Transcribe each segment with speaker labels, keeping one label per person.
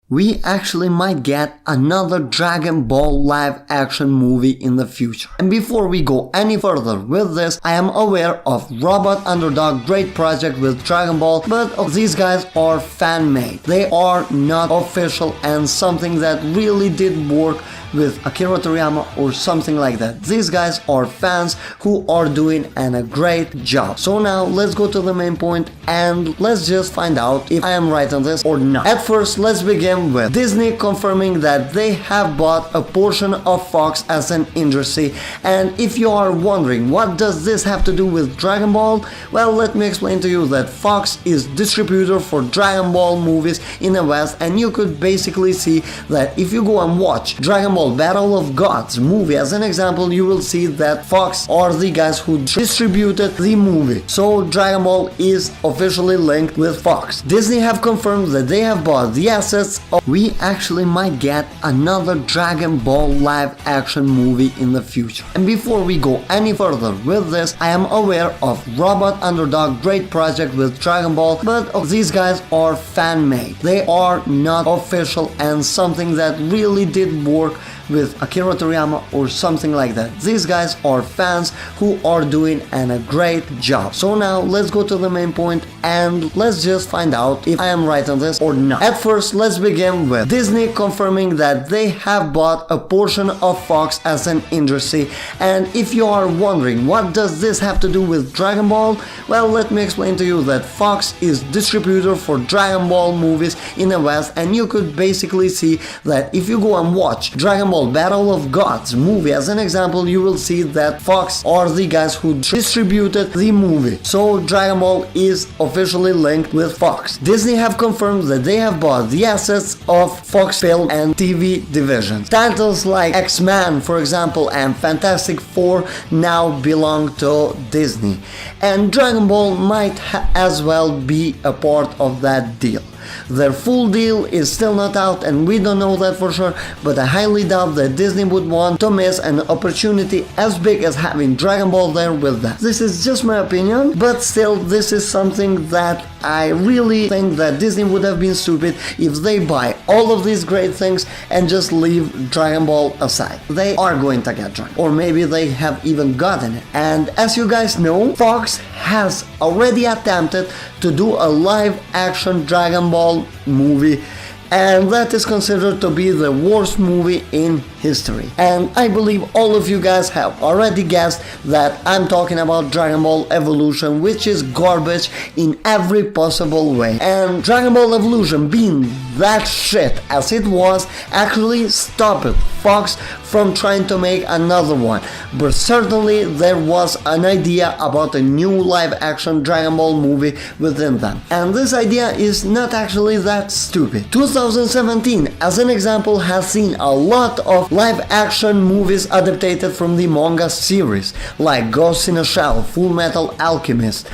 Speaker 1: we actually might get another Dragon Ball live action movie in the future. And before we go any further with this, I am aware of Robot Underdog, great project with Dragon Ball, but these guys are fan-made. They are not official and something that really did work with Akira Toriyama or something like that. These guys are fans who are doing a great job. So now let's go to the main point and let's just find out if I am right on this or not. At first, let's begin with Disney confirming that they have bought a portion of Fox as an industry. And if you are wondering what does this have to do with Dragon Ball, well, let me explain to you that Fox is distributor for Dragon Ball movies in the West, and you could basically see that if you go and watch Dragon Ball Battle of Gods movie as an example, you will see that Fox are the guys who distributed the movie. So Dragon Ball is officially linked with Fox. Disney have confirmed that they have bought the assets of... We actually might get another Dragon Ball live action movie in the future. And before we go any further with this, I am aware of Robot Underdog, great project with Dragon Ball, but these guys are fan-made. They are not official and something that really did work with Akira Toriyama or something like that. These guys are fans who are doing a great job. So now let's go to the main point and let's just find out if I am right on this or not. At first, let's begin with Disney confirming that they have bought a portion of Fox as an industry. And if you are wondering what does this have to do with Dragon Ball, well, let me explain to you that Fox is distributor for Dragon Ball movies in the West, and you could basically see that if you go and watch Dragon Ball Battle of Gods movie as an example, you will see that Fox are the guys who distributed the movie. So Dragon Ball is officially linked with Fox. Disney have confirmed that they have bought the assets of Fox film and TV divisions. Titles like X-Men, for example, and Fantastic Four now belong to Disney. And Dragon Ball might as well be a part of that deal. Their full deal is still not out and we don't know that for sure, but I highly doubt that Disney would want to miss an opportunity as big as having Dragon Ball there with them. This is just my opinion, but still this is something that I really think that Disney would have been stupid if they buy all of these great things and just leave Dragon Ball aside. They are going to get Dragon Ball, or maybe they have even gotten it. And as you guys know, Fox has already attempted to do a live action Dragon Ball movie, and that is considered to be the worst movie in history. And I believe all of you guys have already guessed that I'm talking about Dragon Ball Evolution, which is garbage in every possible way. And Dragon Ball Evolution, being that shit as it was, actually stopped Fox from trying to make another one. But certainly there was an idea about a new live action Dragon Ball movie within them. And this idea is not actually that stupid. 2017, as an example, has seen a lot of live action movies adapted from the manga series, like Ghost in a Shell, Full Metal Alchemist,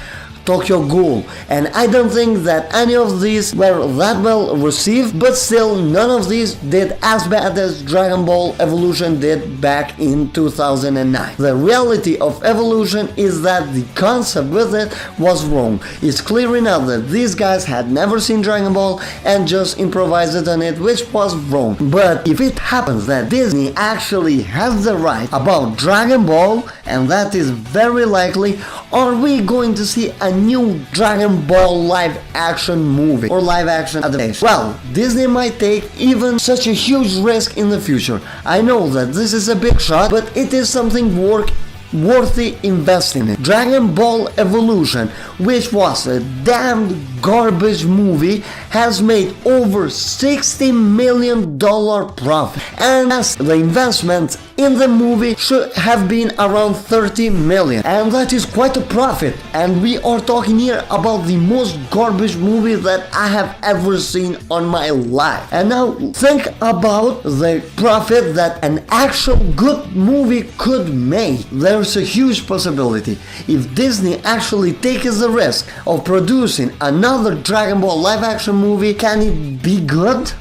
Speaker 1: Tokyo Ghoul, and I don't think that any of these were that well received, but still none of these did as bad as Dragon Ball Evolution did back in 2009. The reality of Evolution is that the concept with it was wrong. It's clear enough that these guys had never seen Dragon Ball and just improvised on it, which was wrong. But if it happens that Disney actually has the right about Dragon Ball, and that is very likely, are we going to see a new Dragon Ball live action movie or live action adaptation? Well, Disney might take even such a huge risk in the future. I know that this is a big shot, but it is something worthy investing in. Dragon Ball Evolution, which was a damn garbage movie, has made over $60 million profit, and as the investment in the movie should have been around $30 million, and that is quite a profit. And we are talking here about the most garbage movie that I have ever seen on my life. And now think about the profit that an actual good movie could make. There's a huge possibility if Disney actually takes the risk of producing another Dragon Ball live action movie. Can it be good?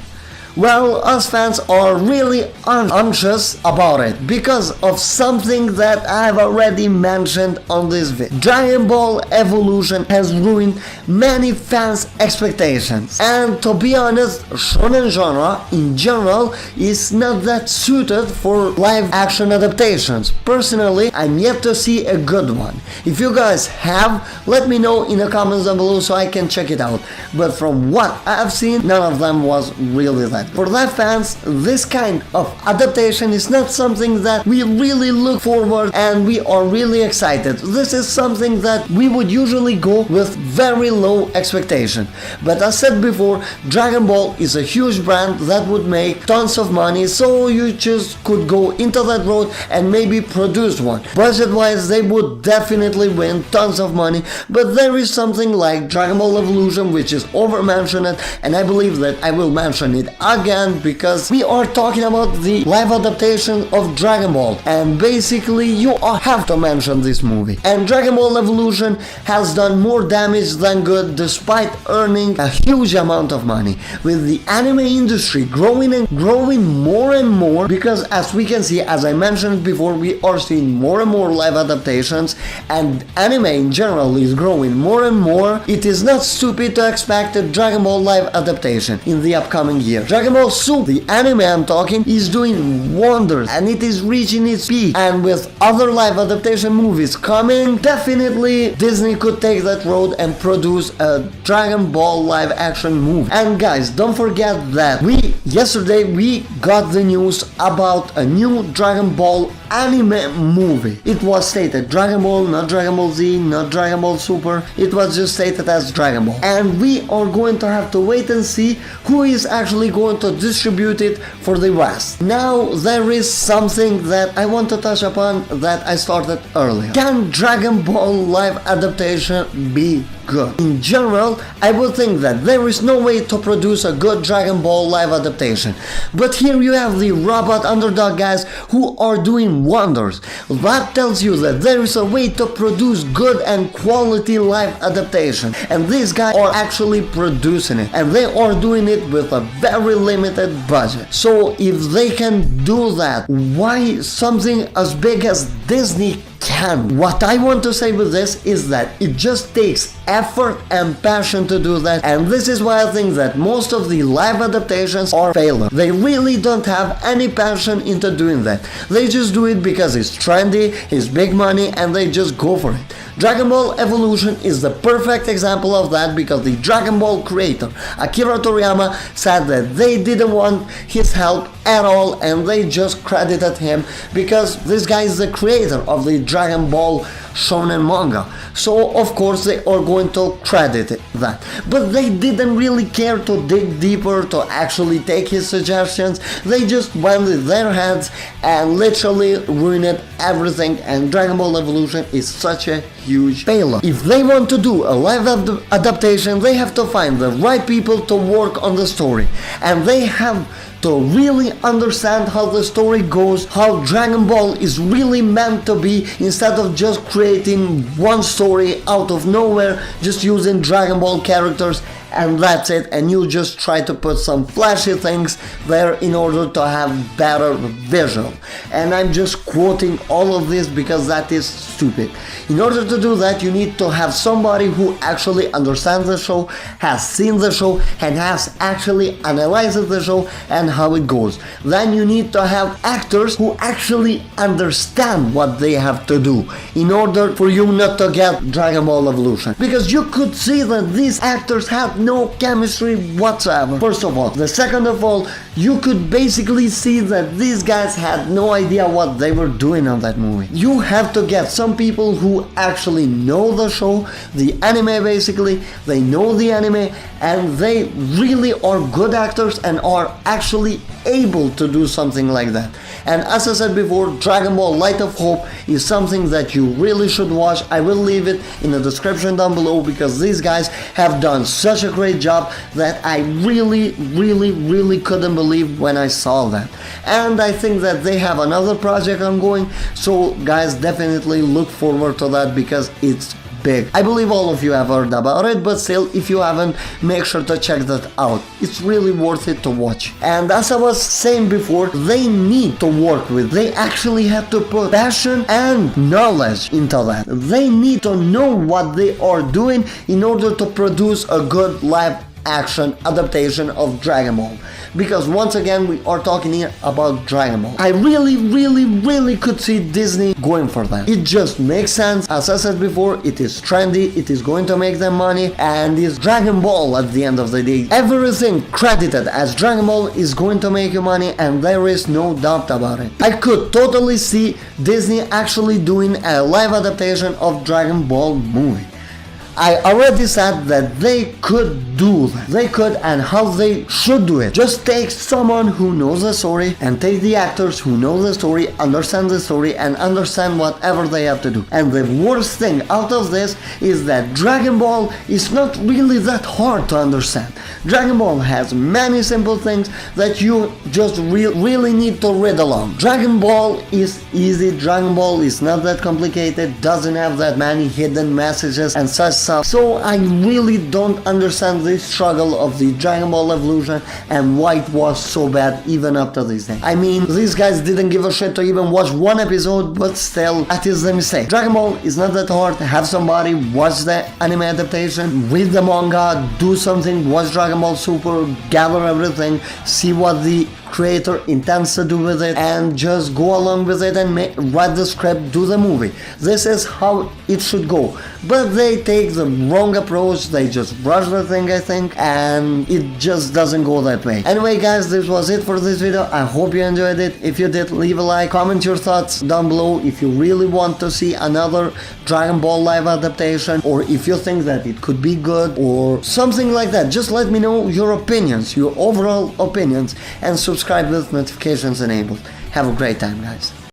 Speaker 1: Well, us fans are really anxious about it because of something that I've already mentioned on this video. Dragon Ball Evolution has ruined many fans' expectations, and to be honest, shonen genre in general is not that suited for live action adaptations. Personally, I'm yet to see a good one. If you guys have, let me know in the comments down below so I can check it out. But from what I've seen, none of them was really that. For that fans, this kind of adaptation is not something that we really look forward and we are really excited. This is something that we would usually go with very low expectation. But as said before, Dragon Ball is a huge brand that would make tons of money, so you just could go into that road and maybe produce one. Budget wise, they would definitely win tons of money, but there is something like Dragon Ball Evolution which is over mentioned, and I believe that I will mention it again because we are talking about the live adaptation of Dragon Ball, and basically you have to mention this movie. And Dragon Ball Evolution has done more damage than good despite earning a huge amount of money, with the anime industry growing and growing more and more, because as we can see, as I mentioned before, we are seeing more and more live adaptations and anime in general is growing more and more. It is not stupid to expect a Dragon Ball live adaptation in the upcoming year. Dragon Ball Super, the anime I'm talking, is doing wonders and it is reaching its peak, and with other live adaptation movies coming, definitely Disney could take that road and produce a Dragon Ball live action movie. And guys, don't forget that yesterday we got the news about a new Dragon Ball anime movie. It was stated Dragon Ball, not Dragon Ball Z, not Dragon Ball Super. It was just stated as Dragon Ball. And we are going to have to wait and see who is actually going to distribute it for the West. Now, there is something that I want to touch upon that I started earlier. Can Dragon Ball live adaptation be good? In general, I would think that there is no way to produce a good Dragon Ball live adaptation. But here you have the robot underdog guys who are doing wonders. That tells you that there is a way to produce good and quality live adaptation. And these guys are actually producing it. And they are doing it with a very limited budget. So if they can do that, why something as big as Disney can? What I want to say with this is that it just takes effort and passion to do that, and this is why I think that most of the live adaptations are failure. They really don't have any passion into doing that. They just do it because it's trendy, it's big money, and they just go for it. Dragon Ball Evolution is the perfect example of that, because the Dragon Ball creator Akira Toriyama said that they didn't want his help at all and they just credited him because this guy is the creator of the Dragon Ball shonen manga, so of course they are going to credit that. But they didn't really care to dig deeper to actually take his suggestions. They just went with their heads and literally ruined everything, and Dragon Ball Evolution is such a huge failure. If they want to do a live adaptation, they have to find the right people to work on the story, and they have to really understand how the story goes, how Dragon Ball is really meant to be, instead of just creating one story out of nowhere, just using Dragon Ball characters and that's it, and you just try to put some flashy things there in order to have better visual. And I'm just quoting all of this because that is stupid. In order to do that, you need to have somebody who actually understands the show, has seen the show, and has actually analyzed the show and how it goes. Then you need to have actors who actually understand what they have to do in order for you not to get Dragon Ball Evolution. Because you could see that these actors had no chemistry whatsoever, first of all. The second of all, you could basically see that these guys had no idea what they were doing on that movie. You have to get some people who actually know the show, the anime basically, they know the anime, and they really are good actors and are actually able to do something like that. And as I said before, Dragon Ball Light of Hope is something that you really should watch. I will leave it in the description down below because these guys have done such a great job that I really couldn't believe when I saw that. And I think that they have another project ongoing, so guys, definitely look forward to that because it's big. I believe all of you have heard about it, but still, if you haven't, make sure to check that out. It's really worth it to watch. And as I was saying before, they need to work with. They actually have to put passion and knowledge into that. They need to know what they are doing in order to produce a good live action adaptation of Dragon Ball, because once again we are talking here about Dragon Ball. I really could see Disney going for that. It just makes sense. As I said before, it is trendy, it is going to make them money, and it's Dragon Ball at the end of the day. Everything credited as Dragon Ball is going to make you money, and there is no doubt about it. I could totally see Disney actually doing a live adaptation of Dragon Ball movie. I already said that they could do that. They could, and how they should do it. Just take someone who knows the story and take the actors who know the story, understand the story, and understand whatever they have to do. And the worst thing out of this is that Dragon Ball is not really that hard to understand. Dragon Ball has many simple things that you just really need to read along. Dragon Ball is easy. Dragon Ball is not that complicated, doesn't have that many hidden messages and such stuff. So I really don't understand the struggle of the Dragon Ball evolution and why it was so bad even up to this day. I mean, these guys didn't give a shit to even watch one episode, but still, that is the mistake. Dragon Ball is not that hard. Have somebody watch the anime adaptation, read the manga, do something, watch Dragon Ball Super, gather everything, see what the creator intends to do with it, and just go along with it and write the script, do the movie. This is how it should go. But they take the wrong approach, they just rush the thing, I think, and it just doesn't go that way. Anyway guys, this was it for this video. I hope you enjoyed it. If you did, leave a like, comment your thoughts down below if you really want to see another Dragon Ball live adaptation, or if you think that it could be good or something like that. Just let me know your opinions, your overall opinions, and subscribe with notifications enabled. Have a great time guys.